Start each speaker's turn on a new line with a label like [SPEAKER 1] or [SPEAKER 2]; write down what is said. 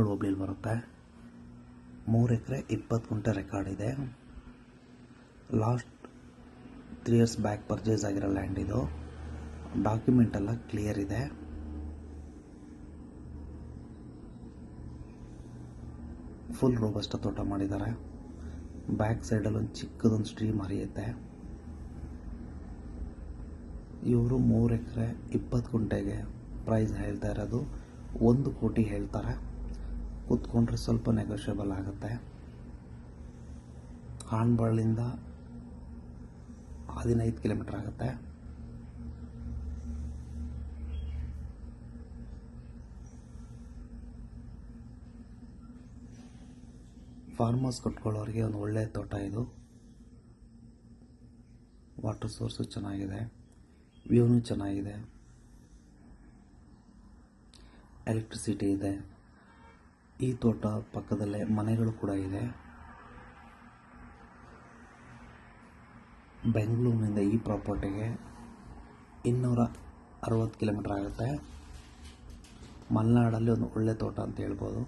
[SPEAKER 1] ಕುಂದಗೋಳ ಹೋಬಳಿಲಿ ಬರುತ್ತೆ. 3 ಎಕರೆ 20 ಗುಂಟೆ ರೆಕಾರ್ಡ್ ಇದೆ. ಲಾಸ್ಟ್ 3 ಇಯರ್ಸ್ ಬ್ಯಾಕ್ ಪರ್ಚೇಸ್ ಆಗಿರೋ ಲ್ಯಾಂಡ್ ಇದು. ಡಾಕ್ಯುಮೆಂಟ್ ಎಲ್ಲ ಕ್ಲಿಯರ್ ಇದೆ. ಫುಲ್ ರೋಬಸ್ಟ ತೋಟ ಮಾಡಿದ್ದಾರೆ. ಬ್ಯಾಕ್ ಸೈಡಲ್ಲಿ ಒಂದು ಚಿಕ್ಕದೊಂದು ಸ್ಟ್ರೀಮ್ ಹರಿಯುತ್ತೆ. ಇವರು 3 ಎಕರೆ 20 ಗುಂಟೆಗೆ ಪ್ರೈಸ್ ಹೇಳ್ತಾ ಇರೋದು 1 ಕೋಟಿ ಹೇಳ್ತಾರೆ. ಕೂತ್ಕೊಂಡ್ರೆ ಸ್ವಲ್ಪ ನೆಗೋಷಿಯಬಲ್ ಆಗುತ್ತೆ. ಹಾನ್ಬಾಳಿಂದ 15 ಕಿಲೋಮೀಟರ್ ಆಗುತ್ತೆ. ಫಾರ್ಮರ್ಸ್ ಕಟ್ಕೊಳ್ಳೋರಿಗೆ ಒಂದು ಒಳ್ಳೆಯ ತೋಟ ಇದು. ವಾಟರ್ ಸೋರ್ಸು ಚೆನ್ನಾಗಿದೆ, ವ್ಯೂನು ಚೆನ್ನಾಗಿದೆ, ಎಲೆಕ್ಟ್ರಿಸಿಟಿ ಇದೆ. ಈ ತೋಟ ಪಕ್ಕದಲ್ಲೇ ಮನೆಗಳು ಕೂಡ ಇದೆ. ಬೆಂಗಳೂರಿನಿಂದ ಈ ಪ್ರಾಪರ್ಟಿಗೆ 260 ಕಿಲೋಮೀಟರ್ ಆಗುತ್ತೆ. ಮಲೆನಾಡಲ್ಲಿ ಒಂದು ಒಳ್ಳೆ ತೋಟ ಅಂತ ಹೇಳ್ಬೋದು.